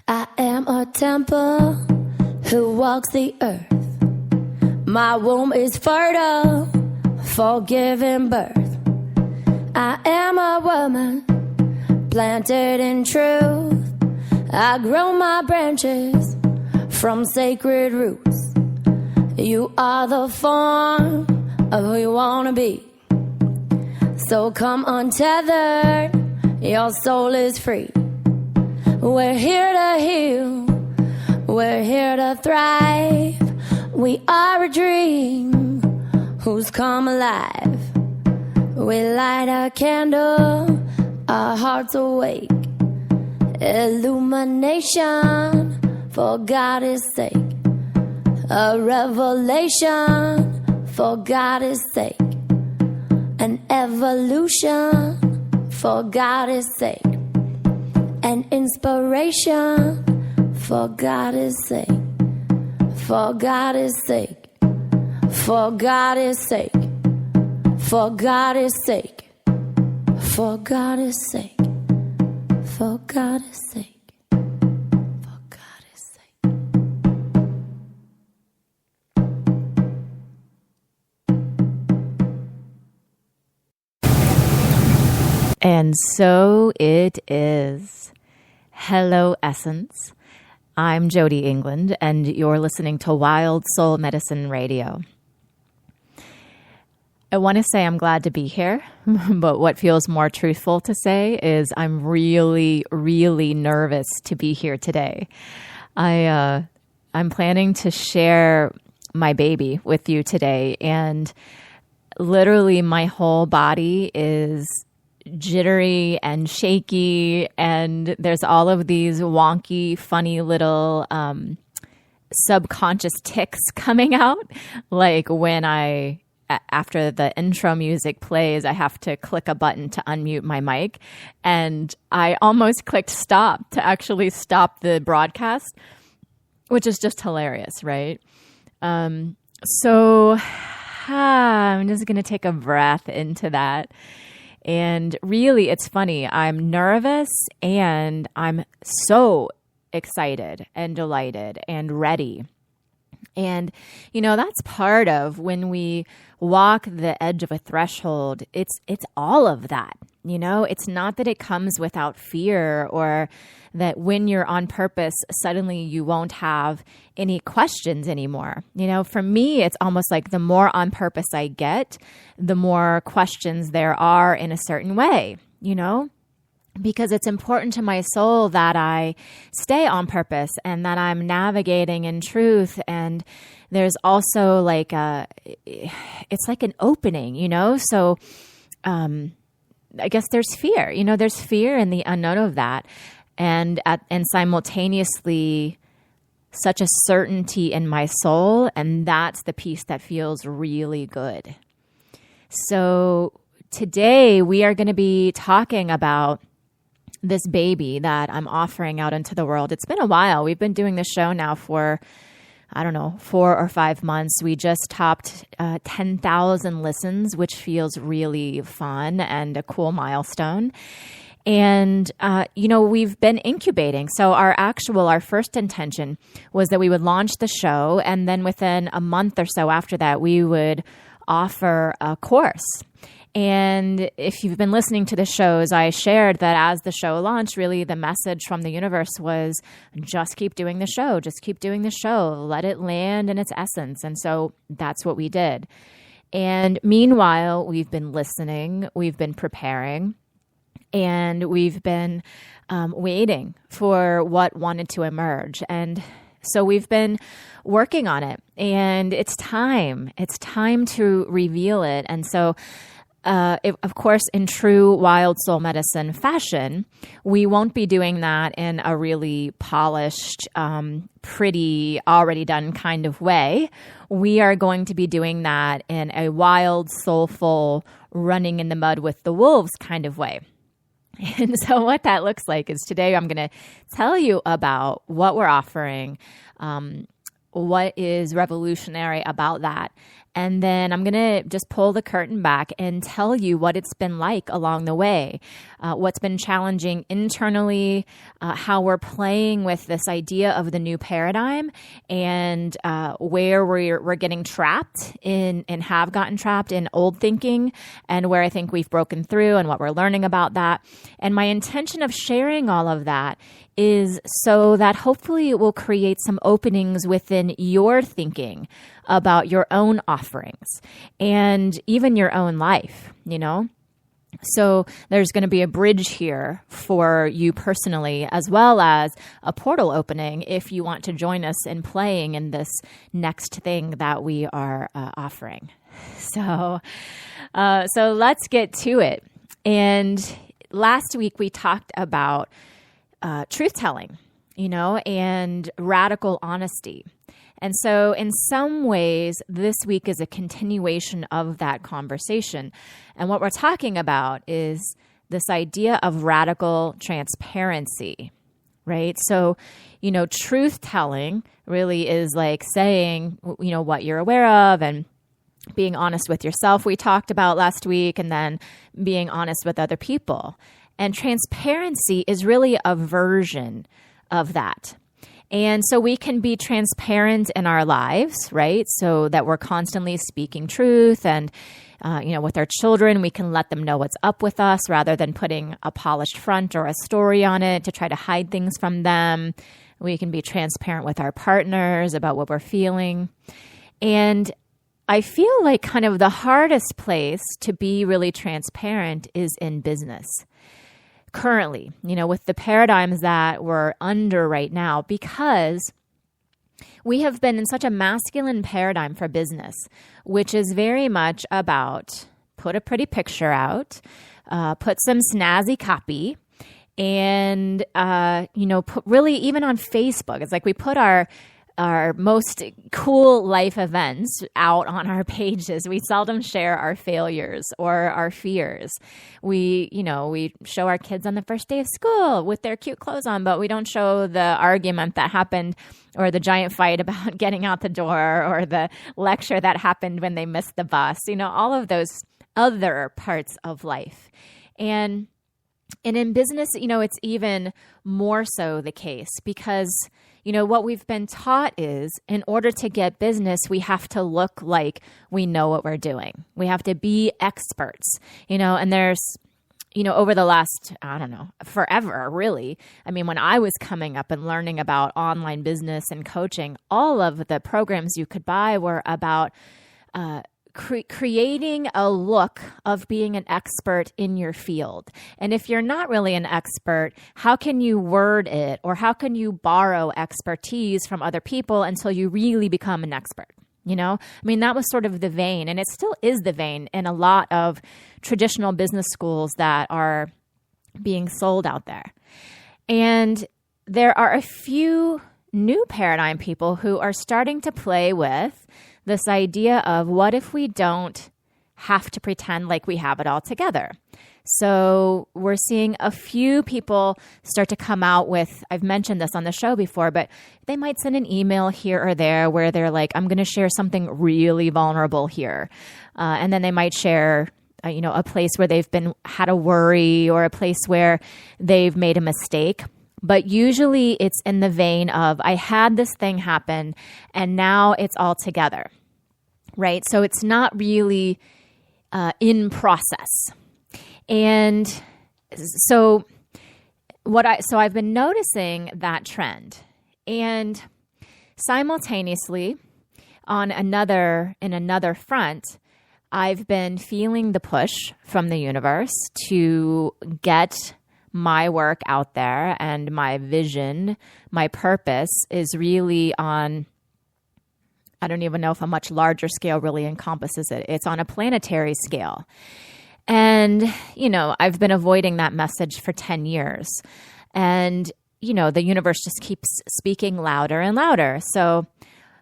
I am a temple who walks the earth. My womb is fertile for giving birth. I am a woman planted in truth. I grow my branches from sacred roots. You are the form of who you want to be. So come untethered, your soul is free. We're here to heal, we're here to thrive. We are a dream who's come alive. We light a candle, our hearts awake. Illumination for God's sake. A revelation for God's sake. An evolution for God's sake. An inspiration for God's sake. For God's sake. For God's sake. For God's sake. For God's sake. For God's sake. For God's sake. And so it is. Hello, Essence. I'm Jody England, and you're listening to Wild Soul Medicine Radio. I want to say I'm glad to be here, but what feels more truthful to say is I'm really, really nervous to be here today. I'm planning to share my baby with you today, and literally my whole body is jittery and shaky, and there's all of these wonky, funny little subconscious tics coming out, like when after the intro music plays, I have to click a button to unmute my mic. And I almost clicked stop to actually stop the broadcast, which is just hilarious, right? So I'm just going to take a breath into that. And really, it's funny. I'm nervous and I'm so excited and delighted and ready. And, that's part of when we walk the edge of a threshold. It's all of that, It's not that it comes without fear or that when you're on purpose, suddenly you won't have any questions anymore. For me, it's almost like the more on purpose I get, the more questions there are in a certain way, Because it's important to my soul that I stay on purpose and that I'm navigating in truth. And there's also it's like an opening, So I guess there's fear, there's fear in the unknown of that. And simultaneously such a certainty in my soul. And that's the piece that feels really good. So today we are going to be talking about this baby that I'm offering out into the world. It's been a while. We've been doing this show now for, 4 or 5 months. We just topped 10,000 listens, which feels really fun and a cool milestone. And, we've been incubating. So our first intention was that we would launch the show. And then within a month or so after that, we would offer a course. And if you've been listening to the shows, I shared that as the show launched, really the message from the universe was just keep doing the show, just keep doing the show, let it land in its essence. And so that's what we did. And meanwhile, we've been listening, we've been preparing, and we've been waiting for what wanted to emerge. And so we've been working on it, and it's time to reveal it. And so of course, in true wild soul medicine fashion, we won't be doing that in a really polished, pretty, already done kind of way. We are going to be doing that in a wild, soulful, running in the mud with the wolves kind of way. And so what that looks like is today I'm going to tell you about what we're offering, what is revolutionary about that, And then I'm going to just pull the curtain back and tell you what it's been like along the way, what's been challenging internally, how we're playing with this idea of the new paradigm, and where we're getting trapped in and have gotten trapped in old thinking, and where I think we've broken through and what we're learning about that. And my intention of sharing all of that is so that hopefully it will create some openings within your thinking about your own offerings and even your own life, you know? So there's going to be a bridge here for you personally, as well as a portal opening if you want to join us in playing in this next thing that we are offering. So let's get to it. And last week we talked about truth-telling, you know, and radical honesty. And so in some ways, this week is a continuation of that conversation. And what we're talking about is this idea of radical transparency, right? So, you know, truth-telling really is like saying, you know, what you're aware of and being honest with yourself, we talked about last week, and then being honest with other people. And transparency is really a version of that. And so we can be transparent in our lives, right? So that we're constantly speaking truth, and, you know, with our children, we can let them know what's up with us rather than putting a polished front or a story on it to try to hide things from them. We can be transparent with our partners about what we're feeling. And I feel like kind of the hardest place to be really transparent is in business. Currently, you know, with the paradigms that we're under right now, because we have been in such a masculine paradigm for business, which is very much about put a pretty picture out, put some snazzy copy, and, you know, put really even on Facebook. It's like we put our most cool life events out on our pages. We seldom share our failures or our fears. We show our kids on the first day of school with their cute clothes on, but we don't show the argument that happened or the giant fight about getting out the door or the lecture that happened when they missed the bus, you know, all of those other parts of life. And in business, you know, it's even more so the case because, you know, what we've been taught is in order to get business, we have to look like we know what we're doing. We have to be experts, you know, and there's, you know, over the last, I don't know, forever, really. I mean, when I was coming up and learning about online business and coaching, all of the programs you could buy were about creating a look of being an expert in your field. And if you're not really an expert, how can you word it, or how can you borrow expertise from other people until you really become an expert? You know, I mean, that was sort of the vein, and it still is the vein in a lot of traditional business schools that are being sold out there. And there are a few new paradigm people who are starting to play with this idea of what if we don't have to pretend like we have it all together. So we're seeing a few people start to come out with, I've mentioned this on the show before, but they might send an email here or there where they're like, I'm going to share something really vulnerable here. And then they might share, you know, a place where they've had a worry or a place where they've made a mistake. But usually it's in the vein of, I had this thing happen and now it's all together, right? So it's not really in process. And so I've been noticing that trend, and simultaneously in another front, I've been feeling the push from the universe to get my work out there, and my vision, my purpose is really on, I don't even know if a much larger scale really encompasses it. It's on a planetary scale. And, you know, I've been avoiding that message for 10 years. And, you know, the universe just keeps speaking louder and louder. So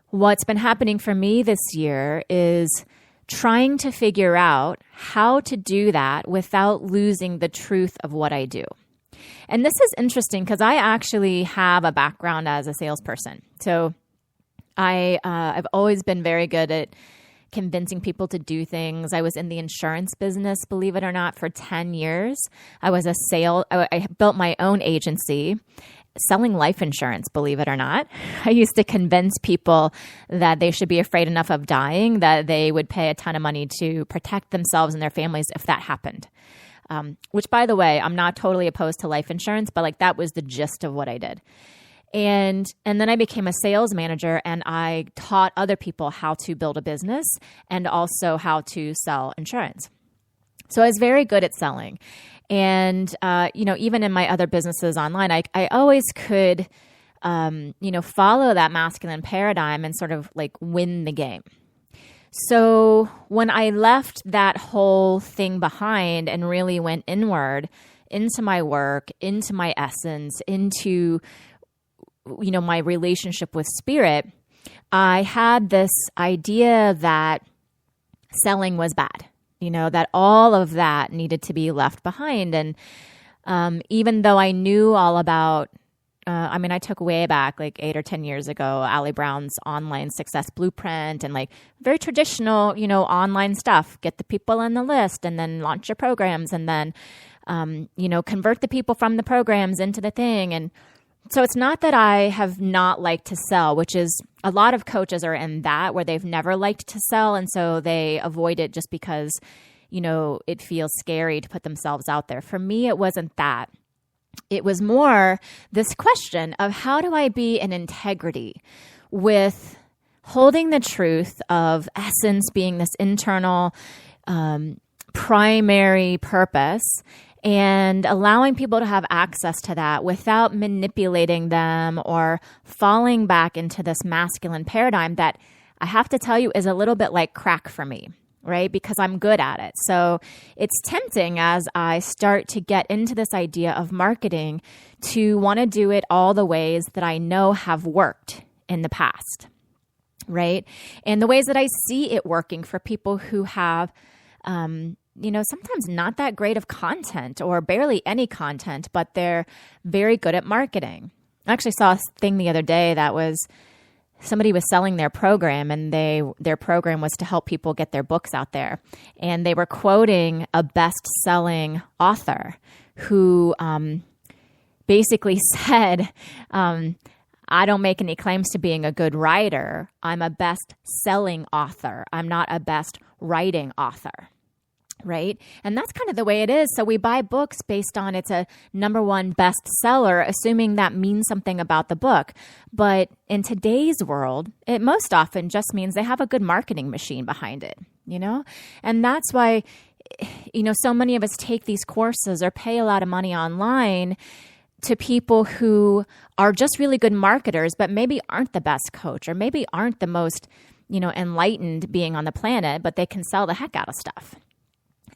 what's been happening for me this year is trying to figure out how to do that without losing the truth of what I do. And this is interesting because I actually have a background as a salesperson. So I've always been very good at convincing people to do things. I was in the insurance business, believe it or not, for 10 years. I built my own agency selling life insurance, believe it or not. I used to convince people that they should be afraid enough of dying that they would pay a ton of money to protect themselves and their families if that happened. Which, by the way, I'm not totally opposed to life insurance, but like that was the gist of what I did. And then I became a sales manager, and I taught other people how to build a business and also how to sell insurance. So I was very good at selling. And, even in my other businesses online, I always could, follow that masculine paradigm and sort of like win the game. So when I left that whole thing behind and really went inward into my work, into my essence, into, my relationship with spirit, I had this idea that selling was bad, that all of that needed to be left behind. And even though I knew all about I took way back like 8 or 10 years ago, Ali Brown's online success blueprint and like very traditional, online stuff. Get the people on the list and then launch your programs and then, convert the people from the programs into the thing. And so it's not that I have not liked to sell, which is a lot of coaches are in that where they've never liked to sell. And so they avoid it just because, it feels scary to put themselves out there. For me, it wasn't that. It was more this question of how do I be in integrity with holding the truth of essence being this internal primary purpose and allowing people to have access to that without manipulating them or falling back into this masculine paradigm that I have to tell you is a little bit like crack for me. Right? Because I'm good at it. So it's tempting as I start to get into this idea of marketing to want to do it all the ways that I know have worked in the past. Right? And the ways that I see it working for people who have, sometimes not that great of content or barely any content, but they're very good at marketing. I actually saw a thing the other day that was somebody was selling their program and their program was to help people get their books out there. And they were quoting a best-selling author who basically said, I don't make any claims to being a good writer. I'm a best-selling author. I'm not a best writing author. Right? And that's kind of the way it is. So we buy books based on it's a number one bestseller, assuming that means something about the book. But in today's world, it most often just means they have a good marketing machine behind it, And that's why, so many of us take these courses or pay a lot of money online to people who are just really good marketers, but maybe aren't the best coach or maybe aren't the most, enlightened being on the planet, but they can sell the heck out of stuff.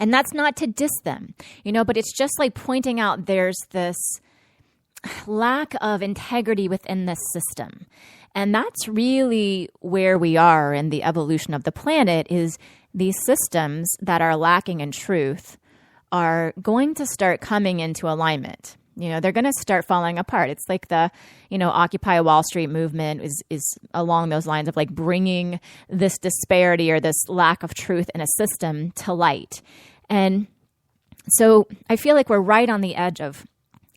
And that's not to diss them, but it's just like pointing out there's this lack of integrity within this system. And that's really where we are in the evolution of the planet is these systems that are lacking in truth are going to start coming into alignment. They're going to start falling apart. It's like the, Occupy Wall Street movement is along those lines of like bringing this disparity or this lack of truth in a system to light. And so I feel like we're right on the edge of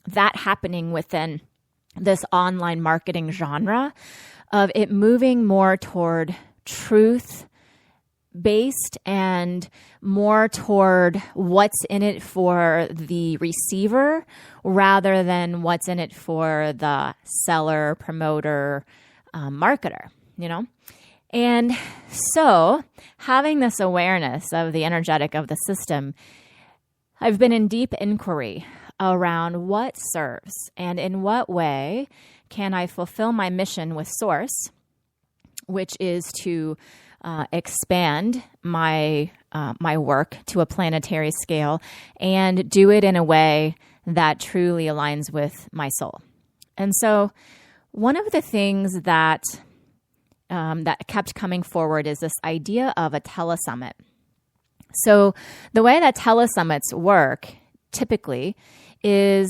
that happening within this online marketing genre of it moving more toward truth based and more toward what's in it for the receiver rather than what's in it for the seller, promoter, marketer, And so having this awareness of the energetic of the system, I've been in deep inquiry around what serves and in what way can I fulfill my mission with Source, which is to expand my work to a planetary scale and do it in a way that truly aligns with my soul. And so one of the things that kept coming forward is this idea of a telesummit. So the way that telesummits work typically is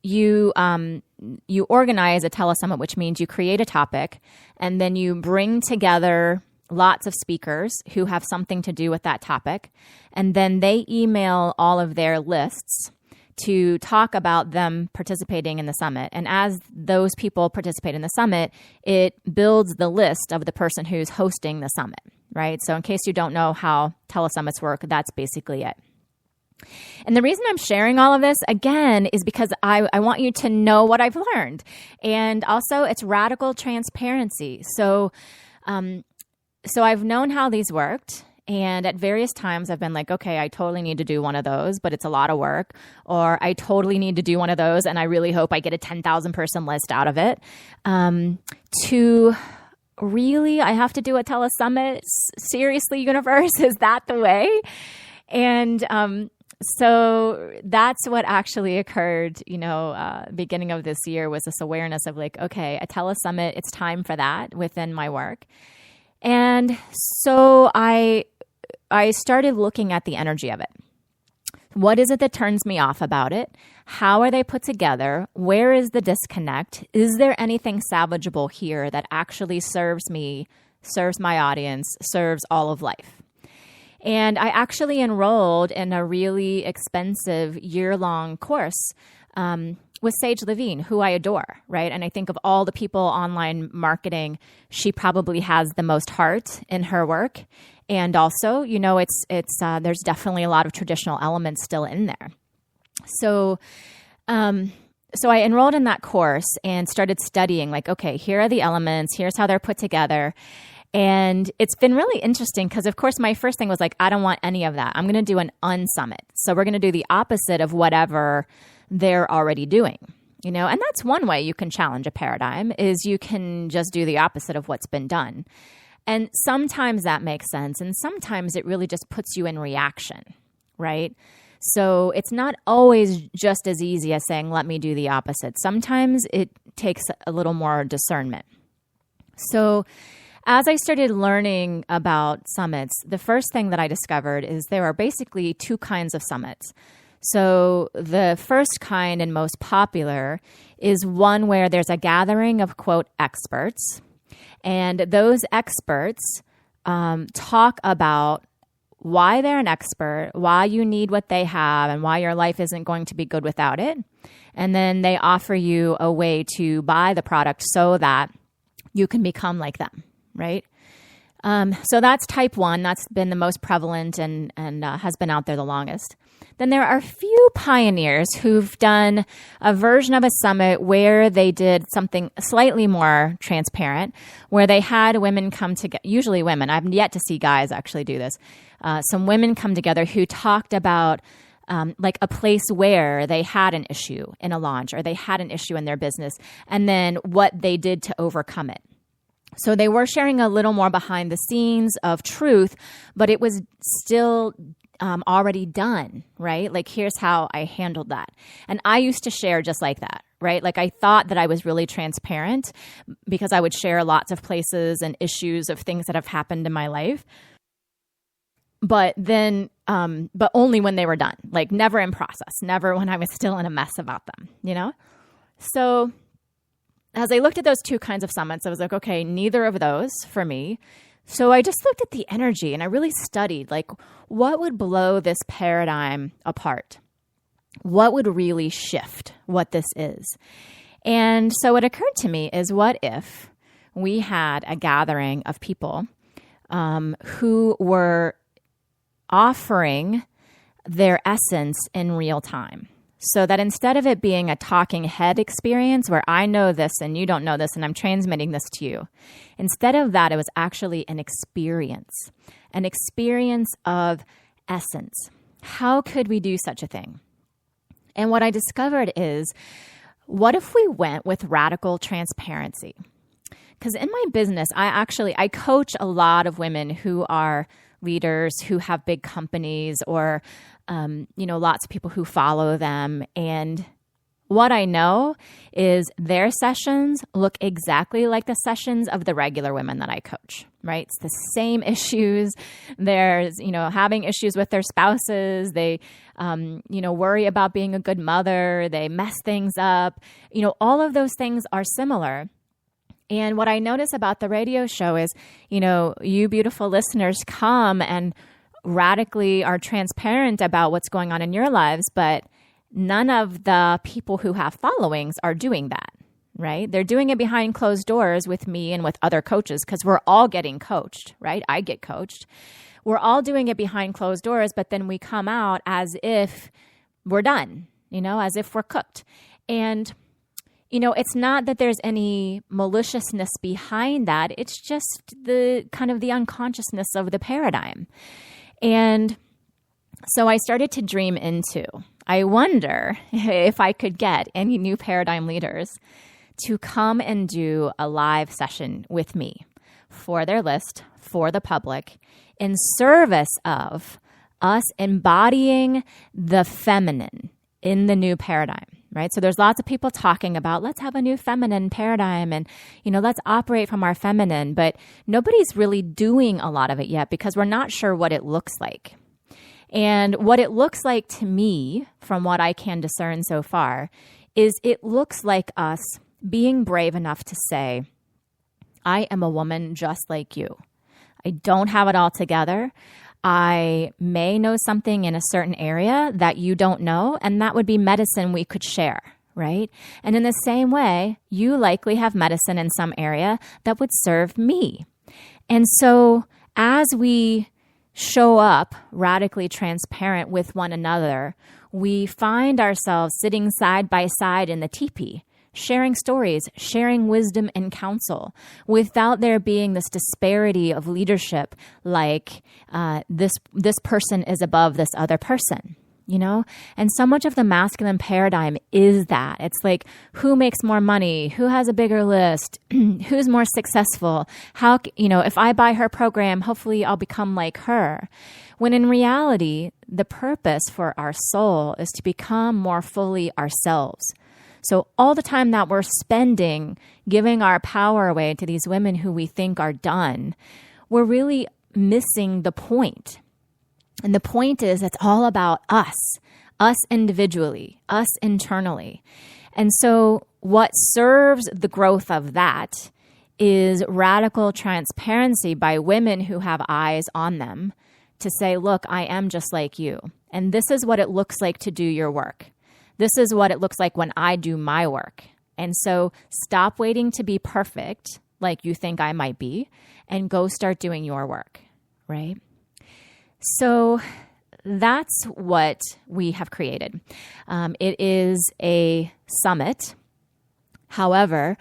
you organize a telesummit, which means you create a topic and then you bring together lots of speakers who have something to do with that topic. And then they email all of their lists to talk about them participating in the summit. And as those people participate in the summit, it builds the list of the person who's hosting the summit, right? So in case you don't know how telesummits work, that's basically it. And the reason I'm sharing all of this, again, is because I want you to know what I've learned. And also, it's radical transparency. So I've known how these worked. And at various times, I've been like, okay, I totally need to do one of those, but it's a lot of work. Or I totally need to do one of those, and I really hope I get a 10,000 person list out of it. To really, I have to do a telesummit? Seriously, universe, is that the way? And so that's what actually occurred, beginning of this year, was this awareness of like, okay, a telesummit, it's time for that within my work. And so I started looking at the energy of it. What is it that turns me off about it? How are they put together? Where is the disconnect? Is there anything salvageable here that actually serves me, serves my audience, serves all of life? And I actually enrolled in a really expensive year-long course with Sage Levine, who I adore, right? And I think of all the people online marketing, she probably has the most heart in her work. And also, there's definitely a lot of traditional elements still in there. So I enrolled in that course and started studying, like, okay, here are the elements, here's how they're put together. And it's been really interesting because, of course, my first thing was like, I don't want any of that. I'm going to do an unsummit. So we're going to do the opposite of whatever they're already doing, and that's one way you can challenge a paradigm, is you can just do the opposite of what's been done. And sometimes that makes sense. And sometimes it really just puts you in reaction, right? So it's not always just as easy as saying, let me do the opposite. Sometimes it takes a little more discernment. So as I started learning about summits, the first thing that I discovered is there are basically two kinds of summits. So the first kind and most popular is one where there's a gathering of, quote, experts. And those experts talk about why they're an expert, why you need what they have, and why your life isn't going to be good without it. And then they offer you a way to buy the product so that you can become like them, right? So that's type one. That's been the most prevalent and has been out there the longest. Then there are a few pioneers who've done a version of a summit where they did something slightly more transparent, where they had women come together, usually women. I've yet to see guys actually do this. Some women come together who talked about like a place where they had an issue in a launch or they had an issue in their business, and then what they did to overcome it. So they were sharing a little more behind the scenes of truth, but it was still already done, right? Like, here's how I handled that. And I used to share just like that, right? Like, I thought that I was really transparent because I would share lots of places and issues of things that have happened in my life. But then, but only when they were done, like never in process, never when I was still in a mess about them, So as I looked at those two kinds of summits, I was like, okay, neither of those for me. So I just looked at the energy and I really studied, like, what would blow this paradigm apart? What would really shift what this is? And so what occurred to me is, what if we had a gathering of people who were offering their essence in real time? So that instead of it being a talking head experience where I know this and you don't know this and I'm transmitting this to you, instead of that, it was actually an experience of essence. How could we do such a thing? And what I discovered is, what if we went with radical transparency? Because in my business, I coach a lot of women who are leaders, who have big companies, or lots of people who follow them. And what I know is their sessions look exactly like the sessions of the regular women that I coach, right? It's the same issues. There's, having issues with their spouses. They, worry about being a good mother. They mess things up. All of those things are similar. And what I notice about the radio show is, you beautiful listeners come and radically are transparent about what's going on in your lives, but none of the people who have followings are doing that, right? They're doing it behind closed doors with me and with other coaches because we're all getting coached, right? I get coached. We're all doing it behind closed doors, but then we come out as if we're done, as if we're cooked. And it's not that there's any maliciousness behind that. It's just the kind of the unconsciousness of the paradigm. And so I started to dream into, I wonder if I could get any new paradigm leaders to come and do a live session with me for their list, for the public, in service of us embodying the feminine in the new paradigm. Right? So there's lots of people talking about, let's have a new feminine paradigm and, let's operate from our feminine, but nobody's really doing a lot of it yet because we're not sure what it looks like. And what it looks like to me, from what I can discern so far, is it looks like us being brave enough to say, I am a woman just like you. I don't have it all together. I may know something in a certain area that you don't know, and that would be medicine we could share, right? And in the same way, you likely have medicine in some area that would serve me. And so as we show up radically transparent with one another, we find ourselves sitting side by side in the teepee, sharing stories, sharing wisdom and counsel without there being this disparity of leadership like this person is above this other person, And so much of the masculine paradigm is that. It's like, who makes more money? Who has a bigger list? Who's more successful? How, if I buy her program, hopefully I'll become like her. When in reality, the purpose for our soul is to become more fully ourselves. So all the time that we're spending giving our power away to these women who we think are done, we're really missing the point. And the point is it's all about us individually, us internally. And so what serves the growth of that is radical transparency by women who have eyes on them to say, look, I am just like you. And this is what it looks like to do your work. This is what it looks like when I do my work. And so stop waiting to be perfect like you think I might be and go start doing your work, right? So that's what we have created. It is a summit. However,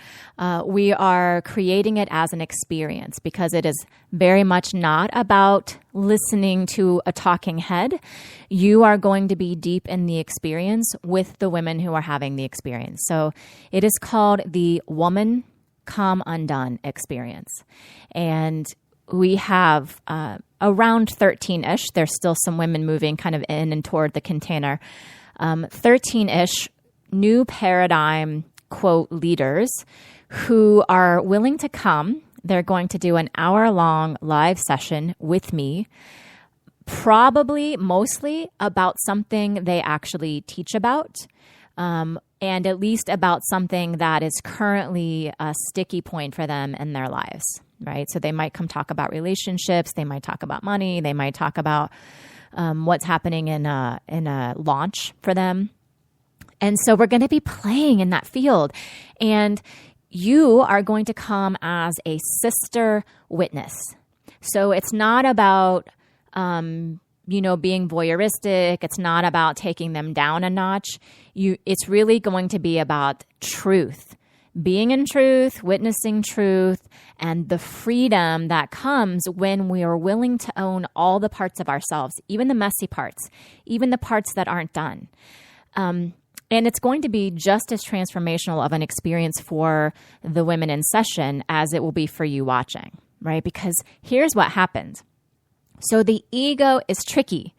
we are creating it as an experience because it is very much not about listening to a talking head. You are going to be deep in the experience with the women who are having the experience. So it is called the Woman Come Undone experience. And we have around 13-ish. There's still some women moving kind of in and toward the container. 13-ish new paradigm quote leaders who are willing to come. They're going to do an hour-long live session with me, probably mostly about something they actually teach about, and at least about something that is currently a sticky point for them in their lives, right? So they might come talk about relationships, they might talk about money, they might talk about what's happening in a launch for them. And so we're going to be playing in that field. And you are going to come as a sister witness. So it's not about, being voyeuristic. It's not about taking them down a notch. It's really going to be about truth, being in truth, witnessing truth, and the freedom that comes when we are willing to own all the parts of ourselves, even the messy parts, even the parts that aren't done. And it's going to be just as transformational of an experience for the women in session as it will be for you watching, right? Because here's what happens. So the ego is tricky.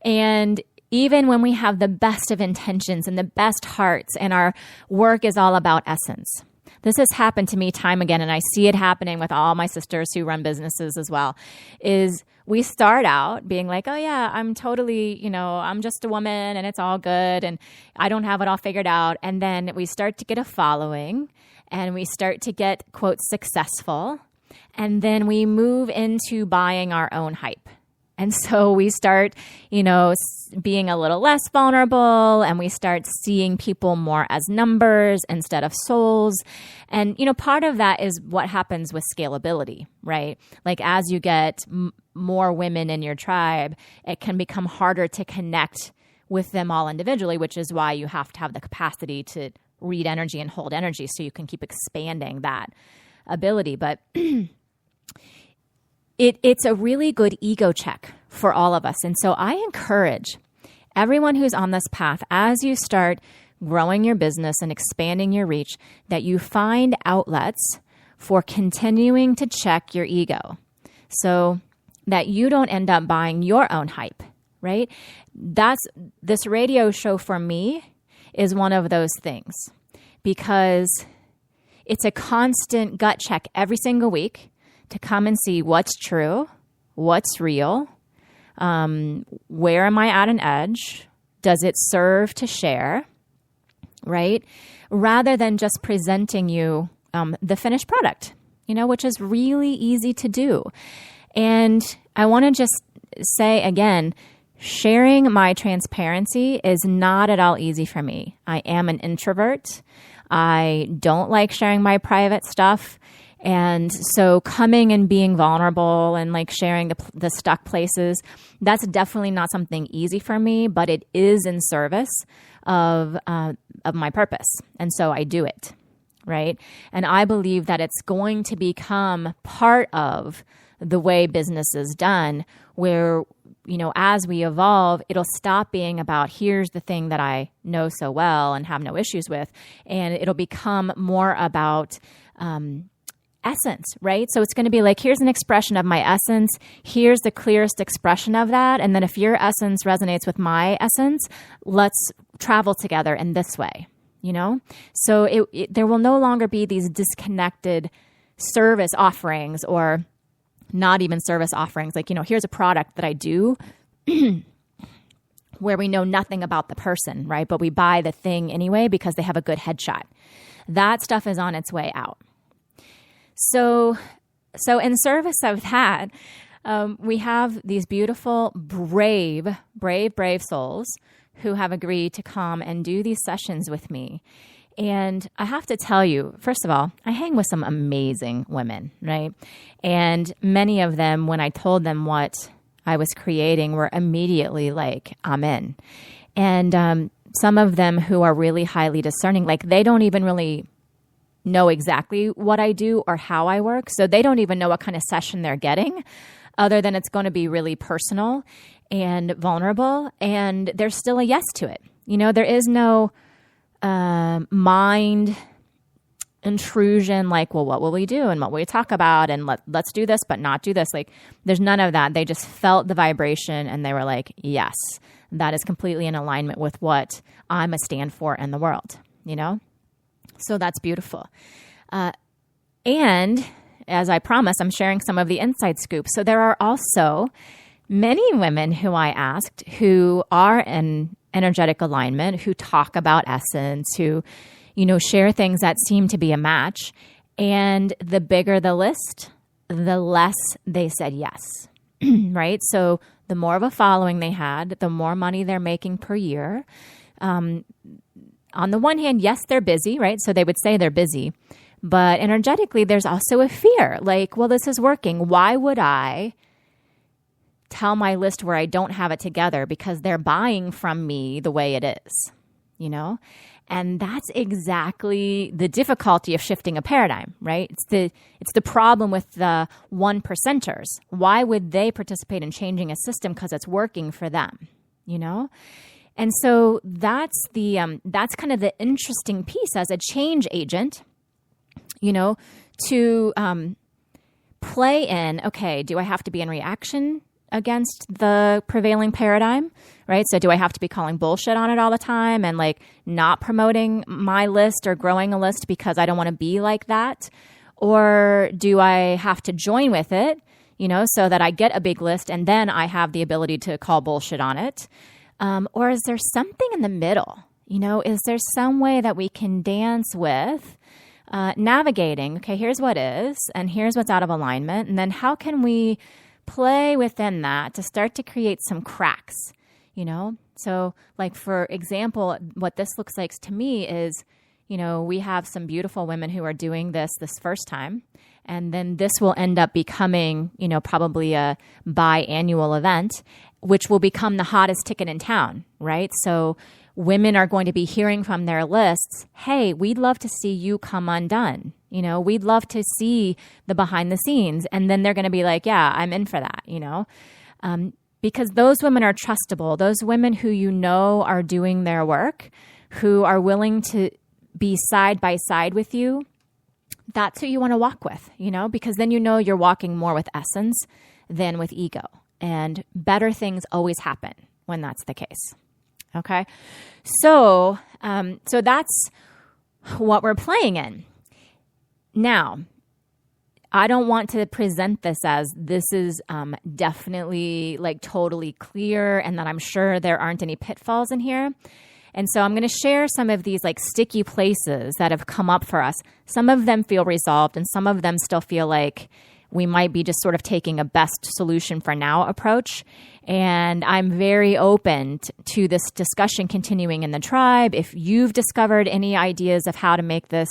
And even when we have the best of intentions and the best hearts and our work is all about essence. This has happened to me time again, and I see it happening with all my sisters who run businesses as well, is we start out being like, oh yeah, I'm totally, I'm just a woman and it's all good and I don't have it all figured out. And then we start to get a following and we start to get, quote, successful. And then we move into buying our own hype. And so we start, being a little less vulnerable, and we start seeing people more as numbers instead of souls. And, part of that is what happens with scalability, right? Like as you get more women in your tribe, it can become harder to connect with them all individually, which is why you have to have the capacity to read energy and hold energy so you can keep expanding that ability. But it's a really good ego check for all of us. And so I encourage everyone who's on this path, as you start growing your business and expanding your reach, that you find outlets for continuing to check your ego so that you don't end up buying your own hype, right? This radio show for me is one of those things, because it's a constant gut check every single week to come and see what's true, what's real, where am I at an edge? Does it serve to share, right? Rather than just presenting you the finished product, which is really easy to do. And I want to just say again, sharing my transparency is not at all easy for me. I am an introvert. I don't like sharing my private stuff. And so coming and being vulnerable and like sharing the stuck places, that's definitely not something easy for me, but it is in service of my purpose. And so I do it, right? And I believe that it's going to become part of the way business is done, where, as we evolve, it'll stop being about here's the thing that I know so well and have no issues with. And it'll become more about, essence, right? So it's going to be like, here's an expression of my essence. Here's the clearest expression of that. And then if your essence resonates with my essence, let's travel together in this way, So there will no longer be these disconnected service offerings, or not even service offerings. Like, here's a product that I do where we know nothing about the person, right? But we buy the thing anyway because they have a good headshot. That stuff is on its way out. So in service of that, we have these beautiful, brave souls who have agreed to come and do these sessions with me. And I have to tell you, first of all, I hang with some amazing women, right? And many of them, when I told them what I was creating, were immediately like, I'm in. And some of them who are really highly discerning, like they don't even really know exactly what I do or how I work. So they don't even know what kind of session they're getting, other than it's going to be really personal and vulnerable. And there's still a yes to it. There is no mind intrusion, like, well, what will we do and what will we talk about, and let's do this but not do this. Like, there's none of that. They just felt the vibration and they were like, yes, that is completely in alignment with what I'm a stand for in the world, So that's beautiful. And as I promised, I'm sharing some of the inside scoop. So there are also many women who I asked who are in energetic alignment, who talk about essence, who, share things that seem to be a match. And the bigger the list, the less they said yes, right? So the more of a following they had, the more money they're making per year. On the one hand, yes, they're busy, right? So they would say they're busy. But energetically, there's also a fear. Like, well, this is working. Why would I tell my list where I don't have it together? Because they're buying from me the way it is, And that's exactly the difficulty of shifting a paradigm, right? It's the problem with the 1%ers. Why would they participate in changing a system? Because it's working for them, And so that's kind of the interesting piece as a change agent, to play in, okay, do I have to be in reaction against the prevailing paradigm, right? So do I have to be calling bullshit on it all the time and like not promoting my list or growing a list because I don't want to be like that? Or do I have to join with it, so that I get a big list and then I have the ability to call bullshit on it? Or is there something in the middle? Is there some way that we can dance with navigating, okay, here's what is, and here's what's out of alignment. And then how can we play within that to start to create some cracks, you know? So like, for example, what this looks like to me is, you know, we have some beautiful women who are doing this first time. And then this will end up becoming, you know, probably a biannual event, which will become the hottest ticket in town, right? So women are going to be hearing from their lists, hey, we'd love to see you come undone. You know, we'd love to see the behind the scenes. And then they're going to be like, yeah, I'm in for that, you know, because those women are trustable. Those women who, you know, are doing their work, who are willing to be side by side with you, that's who you want to walk with, you know, because then you know you're walking more with essence than with ego. And better things always happen when that's the case. Okay. So that's what we're playing in. Now, I don't want to present this as this is definitely like totally clear and that I'm sure there aren't any pitfalls in here. And so I'm going to share some of these like sticky places that have come up for us. Some of them feel resolved and some of them still feel like we might be just sort of taking a best solution for now approach. And I'm very open to this discussion continuing in the tribe. If you've discovered any ideas of how to make this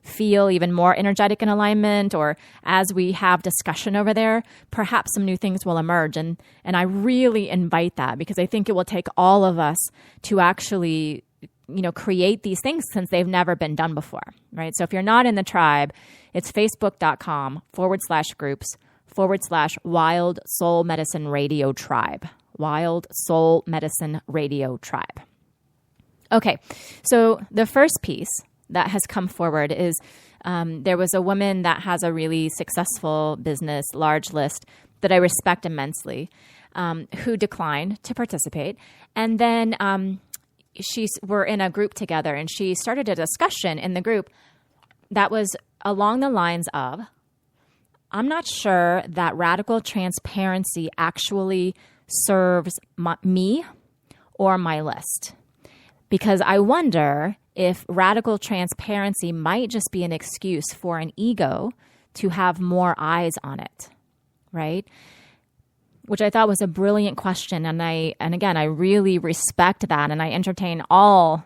feel even more energetic in alignment, or as we have discussion over there, perhaps some new things will emerge. And I really invite that, because I think it will take all of us to actually, you know, create these things since they've never been done before, right? So if you're not in the tribe, it's facebook.com/groups/Wild Soul Medicine Radio Tribe. Wild Soul Medicine Radio Tribe. Okay, so the first piece that has come forward is there was a woman that has a really successful business, large list, that I respect immensely, who declined to participate. And then we're in a group together, and she started a discussion in the group that was along the lines of, I'm not sure that radical transparency actually serves me or my list, because I wonder if radical transparency might just be an excuse for an ego to have more eyes on it, right? Which I thought was a brilliant question. And again, I really respect that. And I entertain all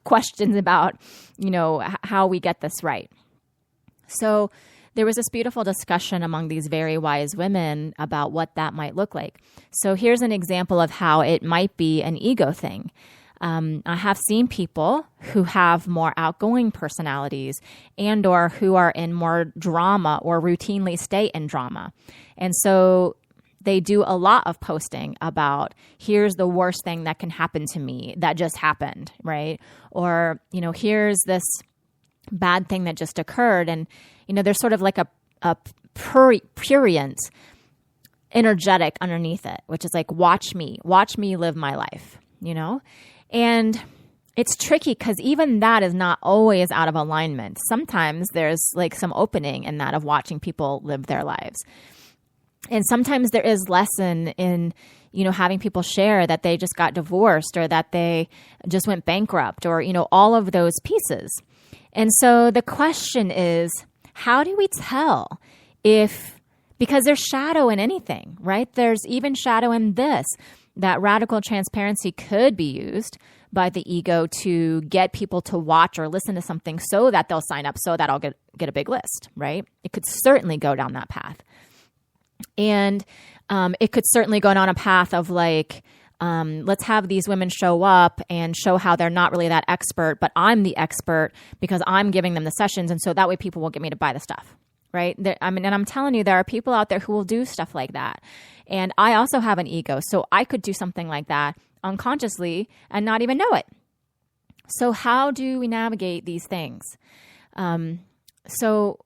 questions about, you know, how we get this right. So there was this beautiful discussion among these very wise women about what that might look like. So here's an example of how it might be an ego thing. I have seen people who have more outgoing personalities and or who are in more drama or routinely stay in drama. And so they do a lot of posting about, here's the worst thing that can happen to me that just happened, right? Or, you know, here's this bad thing that just occurred. And, you know, there's sort of like a prurient energetic underneath it, which is like, watch me live my life, you know? And it's tricky because even that is not always out of alignment. Sometimes there's like some opening in that of watching people live their lives. And sometimes there is lesson in, you know, having people share that they just got divorced or that they just went bankrupt or, you know, all of those pieces. And so the question is, how do we tell because there's shadow in anything, right? There's even shadow in this, that radical transparency could be used by the ego to get people to watch or listen to something so that they'll sign up, so that I'll get a big list, right? It could certainly go down that path. And it could certainly go down a path of like, let's have these women show up and show how they're not really that expert, but I'm the expert because I'm giving them the sessions. And so that way people will get me to buy the stuff, right? And I'm telling you, there are people out there who will do stuff like that. And I also have an ego, so I could do something like that unconsciously and not even know it. So how do we navigate these things? So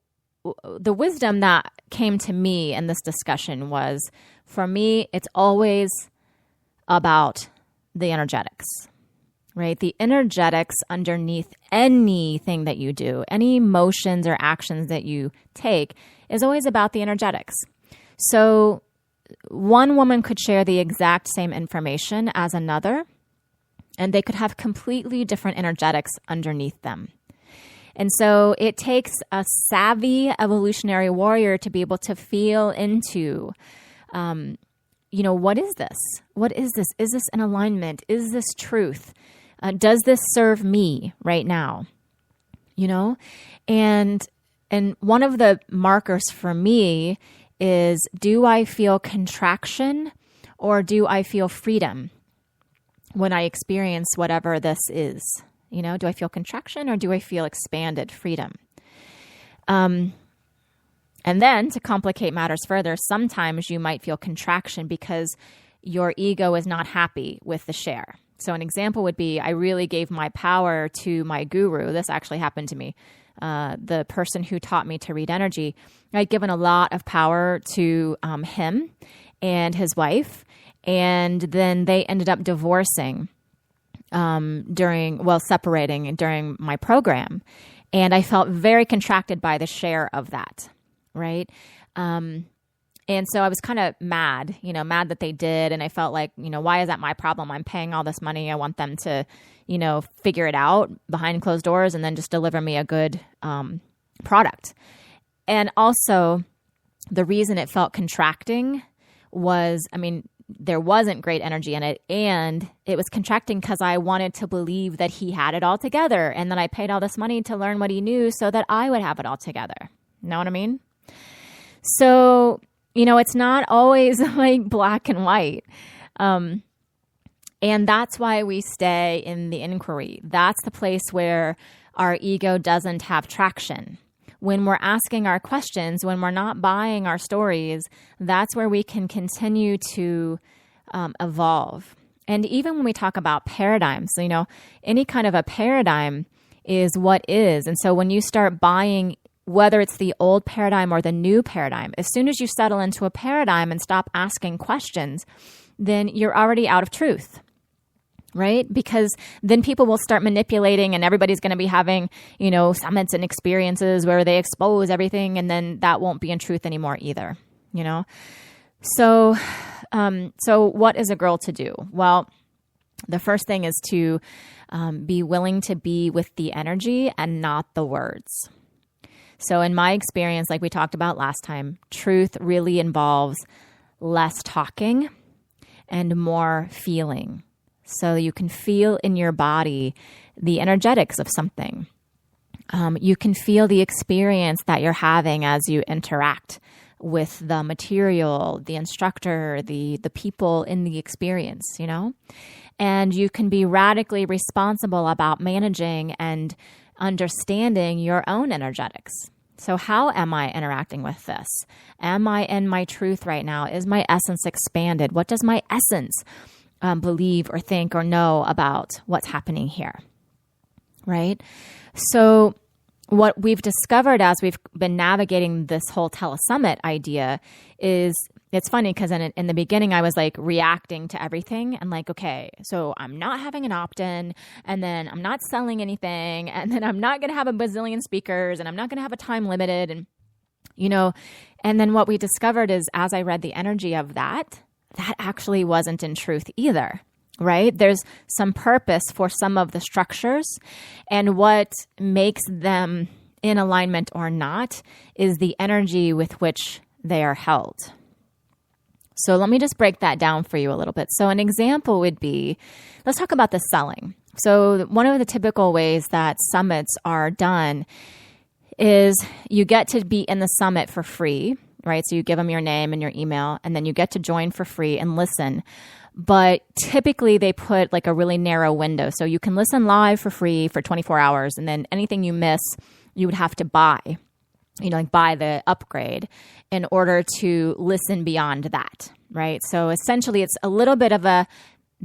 the wisdom that came to me in this discussion was, for me, it's always about the energetics, right? The energetics underneath anything that you do, any emotions or actions that you take, is always about the energetics. So one woman could share the exact same information as another, and they could have completely different energetics underneath them. And so it takes a savvy evolutionary warrior to be able to feel into, what is this? What is this? Is this an alignment? Is this truth? Does this serve me right now? And one of the markers for me is, do I feel contraction or do I feel freedom when I experience whatever this is? Do I feel contraction or do I feel expanded freedom? And then to complicate matters further, sometimes you might feel contraction because your ego is not happy with the share. So an example would be, I really gave my power to my guru. This actually happened to me. The person who taught me to read energy, I'd given a lot of power to him and his wife. And then they ended up divorcing separating during my program. And I felt very contracted by the share of that, right? And so I was kind of mad that they did. And I felt like, why is that my problem? I'm paying all this money. I want them to, figure it out behind closed doors and then just deliver me a good product. And also the reason it felt contracting was, there wasn't great energy in it. And it was contracting because I wanted to believe that he had it all together. And then I paid all this money to learn what he knew so that I would have it all together. Know what I mean? So, it's not always like black and white. And that's why we stay in the inquiry. That's the place where our ego doesn't have traction. When we're asking our questions, when we're not buying our stories, that's where we can continue to evolve. And even when we talk about paradigms, any kind of a paradigm is what is. And so when you start buying, whether it's the old paradigm or the new paradigm, as soon as you settle into a paradigm and stop asking questions, then you're already out of truth, right? Because then people will start manipulating and everybody's going to be having, summits and experiences where they expose everything, and then that won't be in truth anymore either, So what is a girl to do? Well, the first thing is to be willing to be with the energy and not the words. So in my experience, like we talked about last time, truth really involves less talking and more feeling. So you can feel in your body the energetics of something. You can feel the experience that you're having as you interact with the material, the instructor, the people in the experience, And you can be radically responsible about managing and understanding your own energetics. So how am I interacting with this? Am I in my truth right now? Is my essence expanded? What does my essence believe or think or know about what's happening here? Right? So what we've discovered as we've been navigating this whole telesummit idea is, it's funny because in the beginning I was like reacting to everything and like, okay, so I'm not having an opt-in, and then I'm not selling anything, and then I'm not going to have a bazillion speakers, and I'm not going to have a time limited, and and then what we discovered is, as I read the energy of that actually wasn't in truth either. Right? There's some purpose for some of the structures, and what makes them in alignment or not is the energy with which they are held. So let me just break that down for you a little bit. So an example would be, let's talk about the selling. So one of the typical ways that summits are done is you get to be in the summit for free, right? So you give them your name and your email, and then you get to join for free and listen. But typically they put like a really narrow window. So you can listen live for free for 24 hours, and then anything you miss, you would have to buy. Buy the upgrade in order to listen beyond that, right? So essentially it's a little bit of a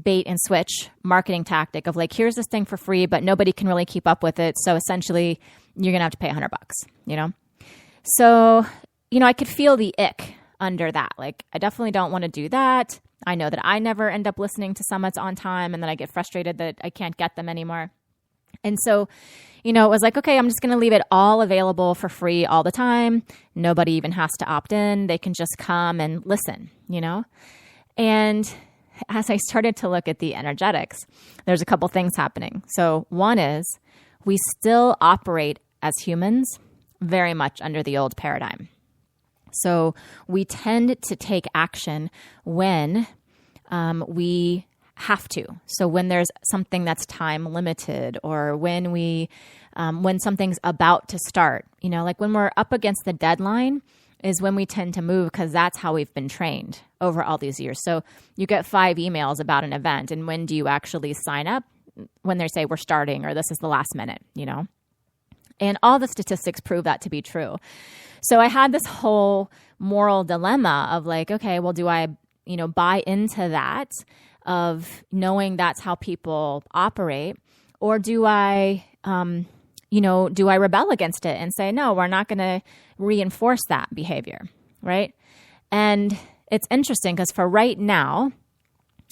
bait and switch marketing tactic of like, here's this thing for free, but nobody can really keep up with it. So essentially you're going to have to pay $100, So, I could feel the ick under that. Like, I definitely don't want to do that. I know that I never end up listening to summits on time, and then I get frustrated that I can't get them anymore. And so, it was like, okay, I'm just going to leave it all available for free all the time. Nobody even has to opt in. They can just come and listen, And as I started to look at the energetics, there's a couple things happening. So one is we still operate as humans very much under the old paradigm. So we tend to take action when we have to. So when there's something that's time limited, or when something's about to start, like when we're up against the deadline is when we tend to move, because that's how we've been trained over all these years. So you get 5 emails about an event, and when do you actually sign up? When they say we're starting, or this is the last minute, And all the statistics prove that to be true. So I had this whole moral dilemma of like, okay, well, do I, buy into that of knowing that's how people operate, or do I, do I rebel against it and say, no, we're not going to reinforce that behavior, right? And it's interesting because for right now,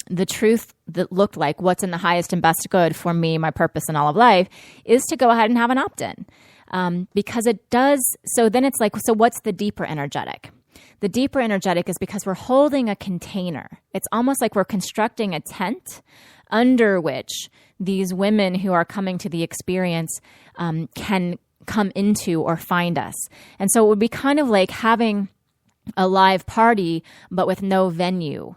the truth that looked like what's in the highest and best good for me, my purpose in all of life, is to go ahead and have an opt-in. Because it does, so then it's like, so what's the deeper energetic? The deeper energetic is because we're holding a container. It's almost like we're constructing a tent under which these women who are coming to the experience can come into or find us. And so it would be kind of like having a live party, but with no venue.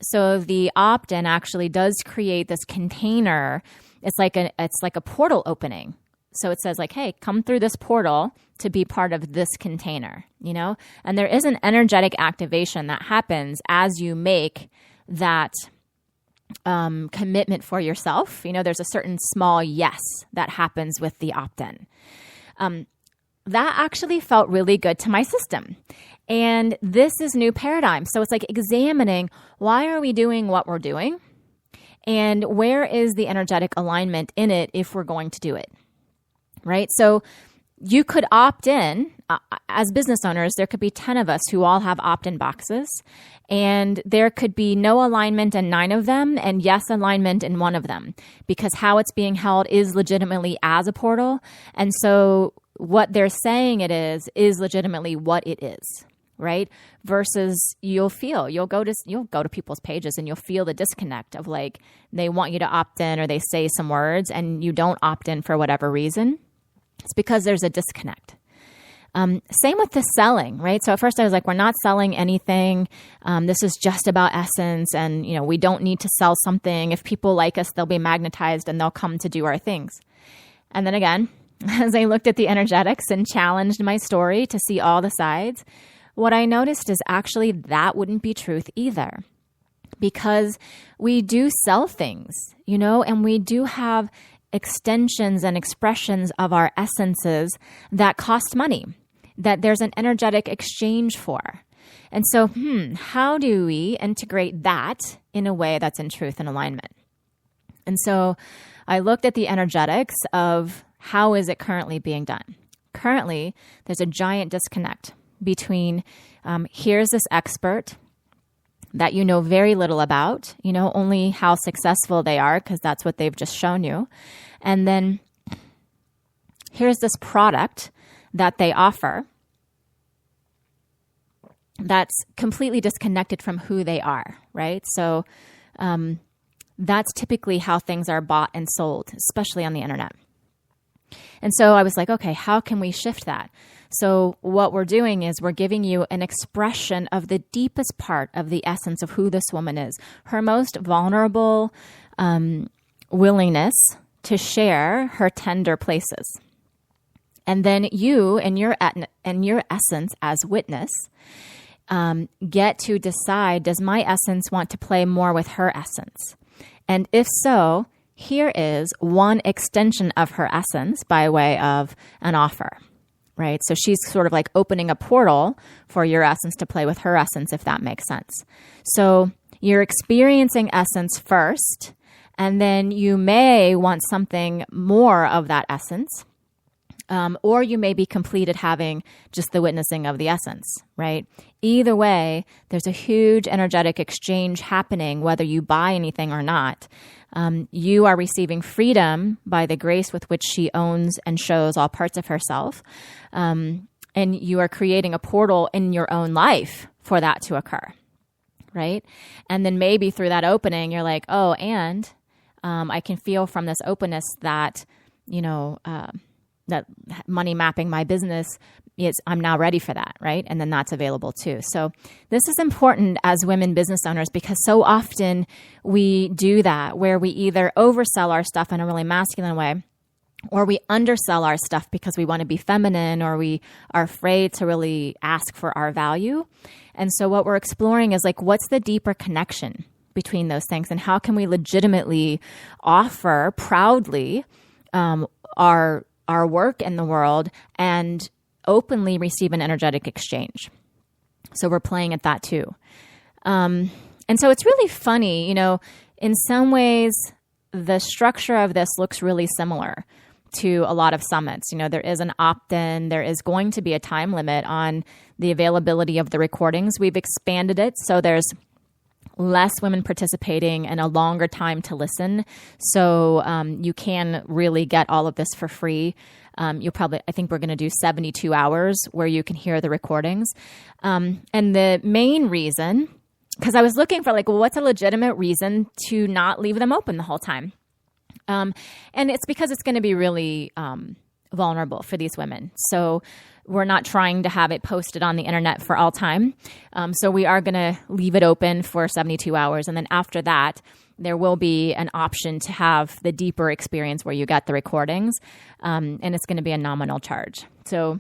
So the opt-in actually does create this container. It's like a portal opening. So it says like, hey, come through this portal to be part of this container, And there is an energetic activation that happens as you make that commitment for yourself. There's a certain small yes that happens with the opt-in. That actually felt really good to my system. And this is new paradigm. So it's like examining, why are we doing what we're doing? And where is the energetic alignment in it if we're going to do it? Right? So you could opt in. As business owners, there could be 10 of us who all have opt-in boxes, and there could be no alignment in 9 of them and yes alignment in 1 of them, because how it's being held is legitimately as a portal. And so what they're saying it is legitimately what it is, right? Versus you'll go to people's pages and you'll feel the disconnect of like, they want you to opt in or they say some words and you don't opt in for whatever reason. It's because there's a disconnect. Same with the selling, right? So at first I was like, we're not selling anything. This is just about essence. And, we don't need to sell something. If people like us, they'll be magnetized and they'll come to do our things. And then again, as I looked at the energetics and challenged my story to see all the sides, what I noticed is actually that wouldn't be truth either. Because we do sell things, and we do have extensions and expressions of our essences that cost money, that there's an energetic exchange for. And so, how do we integrate that in a way that's in truth and alignment? And so I looked at the energetics of how is it currently being done. Currently, there's a giant disconnect between here's this expert that you know very little about, only how successful they are because that's what they've just shown you. And then here's this product that they offer that's completely disconnected from who they are, right? So that's typically how things are bought and sold, especially on the internet. And so I was like, okay, how can we shift that? So what we're doing is we're giving you an expression of the deepest part of the essence of who this woman is, her most vulnerable willingness to share her tender places. And then you and your essence as witness get to decide, does my essence want to play more with her essence? And if so, here is one extension of her essence by way of an offer. Right? So she's sort of like opening a portal for your essence to play with her essence, if that makes sense. So you're experiencing essence first, and then you may want something more of that essence, or you may be completed having just the witnessing of the essence, right? Either way, there's a huge energetic exchange happening, whether you buy anything or not. You are receiving freedom by the grace with which she owns and shows all parts of herself. And you are creating a portal in your own life for that to occur, right? And then maybe through that opening, you're like, oh, and I can feel from this openness that, that money mapping my business is, I'm now ready for that, right? And then that's available too. So this is important as women business owners, because so often we do that, where we either oversell our stuff in a really masculine way, or we undersell our stuff because we want to be feminine, or we are afraid to really ask for our value. And so what we're exploring is like, what's the deeper connection between those things, and how can we legitimately offer proudly our work in the world and openly receive an energetic exchange. So we're playing at that too. And so it's really funny, in some ways, the structure of this looks really similar to a lot of summits. There is an opt-in, there is going to be a time limit on the availability of the recordings. We've expanded it, so there's less women participating and a longer time to listen. So you can really get all of this for free. I think we're going to do 72 hours where you can hear the recordings. And the main reason, because I was looking for what's a legitimate reason to not leave them open the whole time? And it's because it's going to be really vulnerable for these women. So we're not trying to have it posted on the internet for all time. So we are going to leave it open for 72 hours. And then after that, there will be an option to have the deeper experience where you get the recordings. And it's going to be a nominal charge. So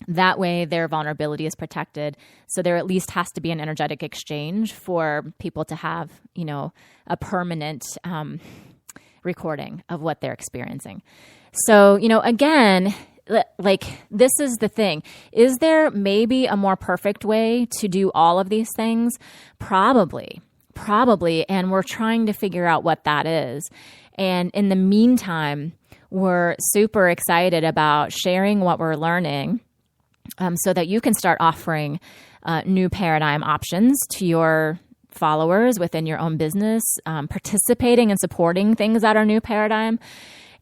that way their vulnerability is protected. So there at least has to be an energetic exchange for people to have, a permanent recording of what they're experiencing. So, again, this is the thing. Is there maybe a more perfect way to do all of these things? Probably. And we're trying to figure out what that is. And in the meantime, we're super excited about sharing what we're learning so that you can start offering new paradigm options to your followers within your own business, participating and supporting things that are new paradigm.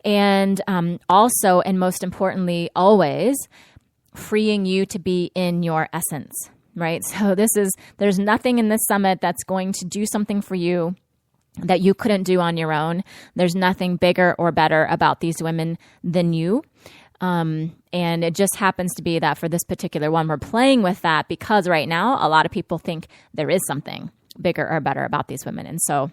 And also, and most importantly, always freeing you to be in your essence, right? So there's nothing in this summit that's going to do something for you that you couldn't do on your own. There's nothing bigger or better about these women than you. And it just happens to be that for this particular one, we're playing with that because right now, a lot of people think there is something bigger or better about these women. And so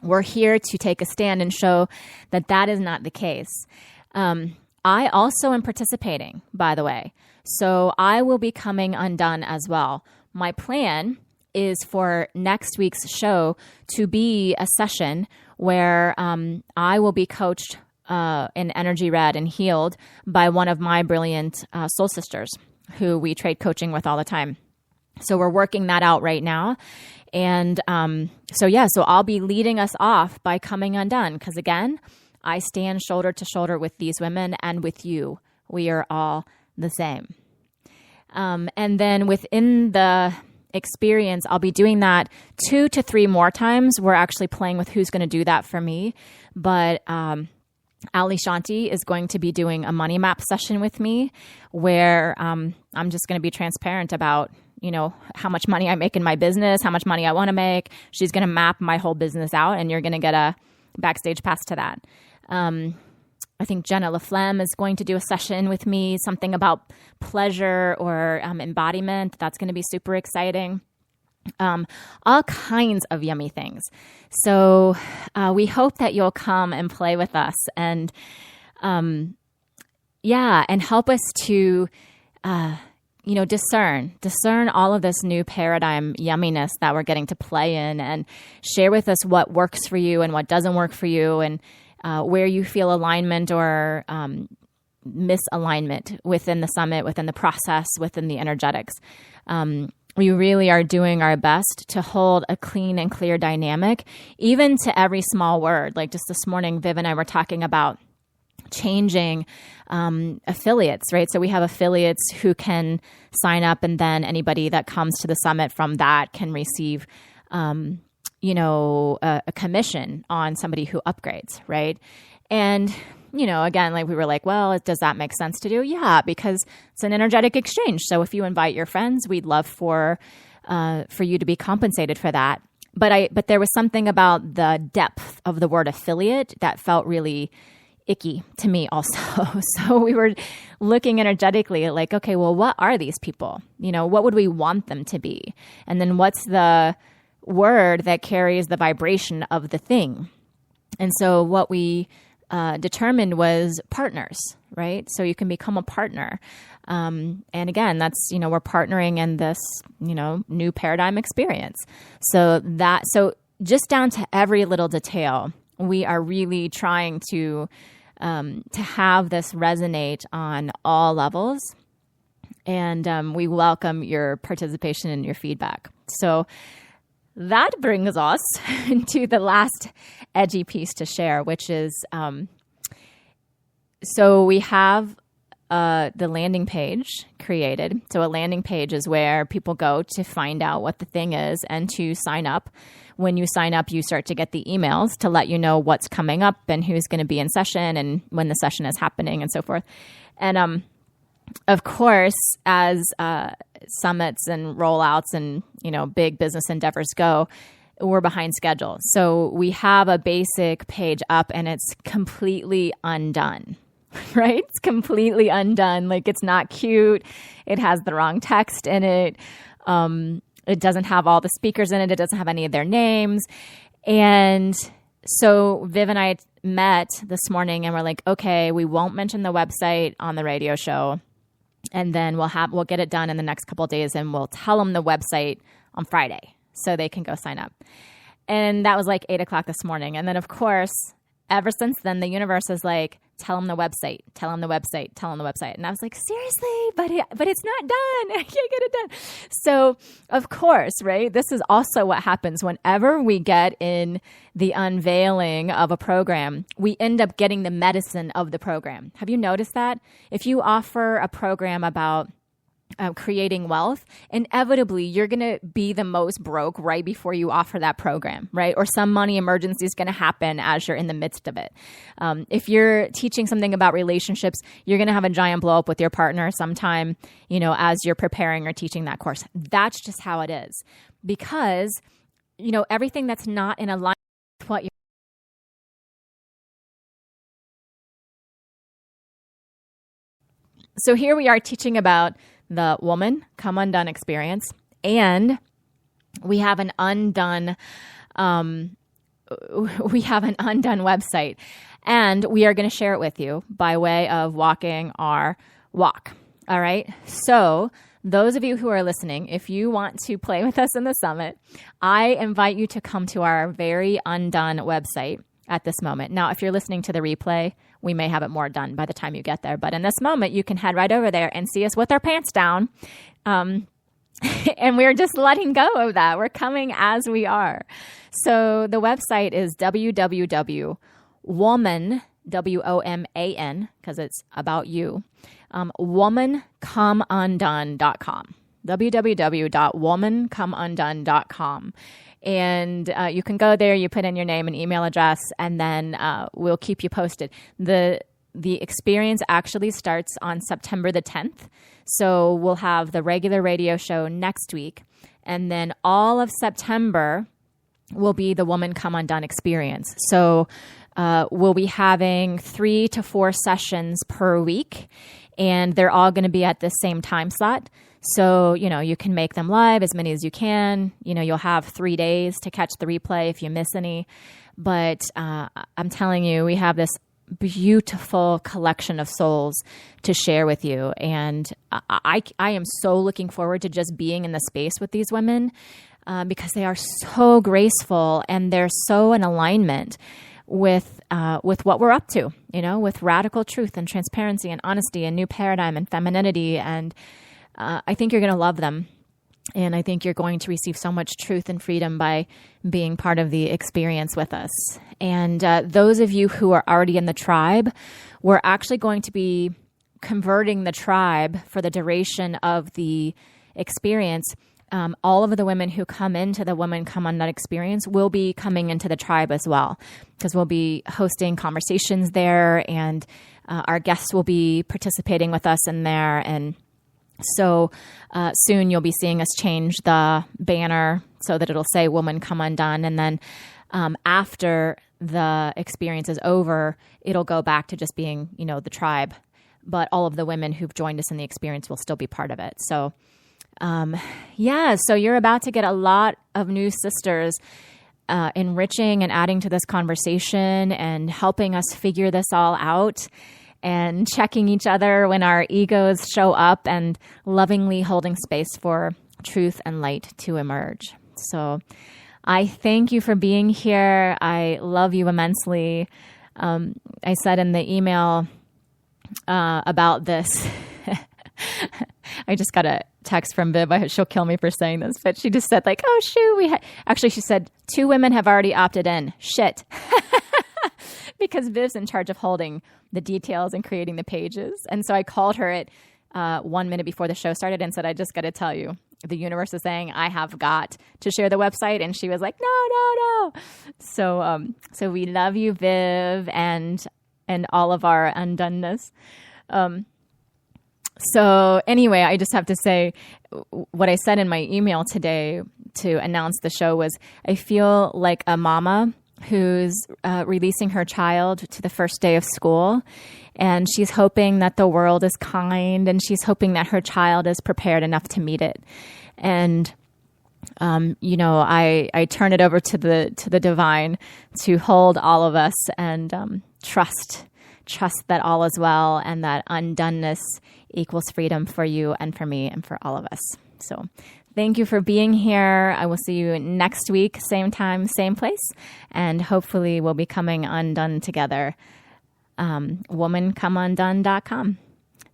we're here to take a stand and show that that is not the case. I also am participating, by the way. So I will be coming undone as well. My plan is for next week's show to be a session where I will be coached in energy read and healed by one of my brilliant soul sisters who we trade coaching with all the time. So we're working that out right now. And so I'll be leading us off by coming undone because, again, I stand shoulder to shoulder with these women and with you. We are all the same. And then within the experience, I'll be doing that 2 to 3 more times. We're actually playing with who's going to do that for me. But Ali Shanti is going to be doing a money map session with me where I'm just going to be transparent about how much money I make in my business, how much money I want to make. She's going to map my whole business out, and you're going to get a backstage pass to that. I think Jenna Laflamme is going to do a session with me, something about pleasure or embodiment. That's going to be super exciting. All kinds of yummy things. So we hope that you'll come and play with us and help us to discern all of this new paradigm yumminess that we're getting to play in, and share with us what works for you and what doesn't work for you, and where you feel alignment or misalignment within the summit, within the process, within the energetics. We really are doing our best to hold a clean and clear dynamic, even to every small word. Like just this morning, Viv and I were talking about changing affiliates, right? So we have affiliates who can sign up, and then anybody that comes to the summit from that can receive, a commission on somebody who upgrades, right? And, again, we were like, well, does that make sense to do? Yeah, because it's an energetic exchange. So if you invite your friends, we'd love for you to be compensated for that. But there was something about the depth of the word affiliate that felt really icky to me also. So we were looking energetically at like, okay, well, what are these people? What would we want them to be? And then what's the word that carries the vibration of the thing? And so what we determined was partners, right? So you can become a partner. And again, that's, we're partnering in this, new paradigm experience. So just down to every little detail, we are really trying to have this resonate on all levels. And we welcome your participation and your feedback. So that brings us to the last edgy piece to share, which is, so we have the landing page created. So a landing page is where people go to find out what the thing is and to sign up. When you sign up, you start to get the emails to let you know what's coming up and who's going to be in session and when the session is happening and so forth. And of course, as summits and rollouts and, big business endeavors go, we're behind schedule. So we have a basic page up and it's completely undone, right? It's completely undone. Like it's not cute. It has the wrong text in it. It doesn't have all the speakers in it. It doesn't have any of their names. And so Viv and I met this morning and we're like, okay, we won't mention the website on the radio show. And then we'll get it done in the next couple of days and we'll tell them the website on Friday so they can go sign up. And that was like 8:00 this morning. And then of course, ever since then, the universe is like, tell them the website, tell them the website, tell them the website. And I was like, seriously, but it's not done. I can't get it done. So of course, right, this is also what happens whenever we get in the unveiling of a program, we end up getting the medicine of the program. Have you noticed that? If you offer a program about creating wealth, inevitably you're going to be the most broke right before you offer that program, right? Or some money emergency is going to happen as you're in the midst of it. If you're teaching something about relationships, you're going to have a giant blow up with your partner sometime, as you're preparing or teaching that course. That's just how it is. Because, everything that's not in alignment with what you're So here we are teaching about the Woman Come Undone experience, and we have an undone website, and we are going to share it with you by way of walking our walk. All right. So those of you who are listening, if you want to play with us in the summit, I invite you to come to our very undone website at this moment. Now, if you're listening to the replay, we may have it more done by the time you get there. But in this moment, you can head right over there and see us with our pants down. And we're just letting go of that. We're coming as we are. So the website is www.woman, WOMAN, because it's about you, womancomeundone.com. www.womancomeundone.com. And you can go there, you put in your name and email address, and then we'll keep you posted. The experience actually starts on September the 10th. So we'll have the regular radio show next week. And then all of September will be the Woman Come Undone experience. So we'll be having 3 to 4 sessions per week, and they're all going to be at the same time slot. So, you can make them live, as many as you can. You'll have 3 days to catch the replay if you miss any. But I'm telling you, we have this beautiful collection of souls to share with you. And I am so looking forward to just being in the space with these women because they are so graceful and they're so in alignment with what we're up to, with radical truth and transparency and honesty and new paradigm and femininity. And I think you're going to love them. And I think you're going to receive so much truth and freedom by being part of the experience with us. And those of you who are already in the tribe, we're actually going to be converting the tribe for the duration of the experience. All of the women who come into the Woman Come Undone experience will be coming into the tribe as well, because we'll be hosting conversations there, and our guests will be participating with us in there. And so soon you'll be seeing us change the banner so that it'll say Woman Come Undone. And then after the experience is over, it'll go back to just being, the tribe. But all of the women who've joined us in the experience will still be part of it. So, so you're about to get a lot of new sisters enriching and adding to this conversation and helping us figure this all out and checking each other when our egos show up and lovingly holding space for truth and light to emerge. So I thank you for being here. I love you immensely. I said in the email about this, I just got a text from Viv. She'll kill me for saying this, but she just said like, oh, shoot. Actually, she said 2 women have already opted in. Shit. Because Viv's in charge of holding the details and creating the pages. And so I called her at 1 minute before the show started and said, I just got to tell you, the universe is saying I have got to share the website. And she was like, no. So we love you, Viv, and all of our undoneness. So anyway, I just have to say what I said in my email today to announce the show was I feel like a mama who's releasing her child to the first day of school. And she's hoping that the world is kind, and she's hoping that her child is prepared enough to meet it. And, I turn it over to the divine to hold all of us and trust that all is well and that undoneness equals freedom for you and for me and for all of us. So thank you for being here. I will see you next week, same time, same place. And hopefully we'll be coming undone together. womancomeundone.com.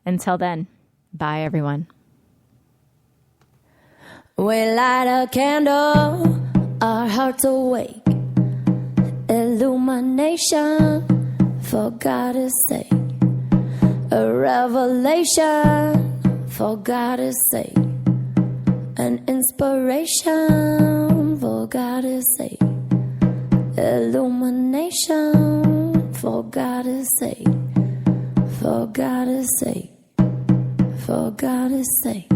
Until then, bye everyone. We light a candle, our hearts awake. Illumination, for God's sake. A revelation, for God's sake. An inspiration, for God's sake. Illumination, for God's sake. For God's sake. For God's sake.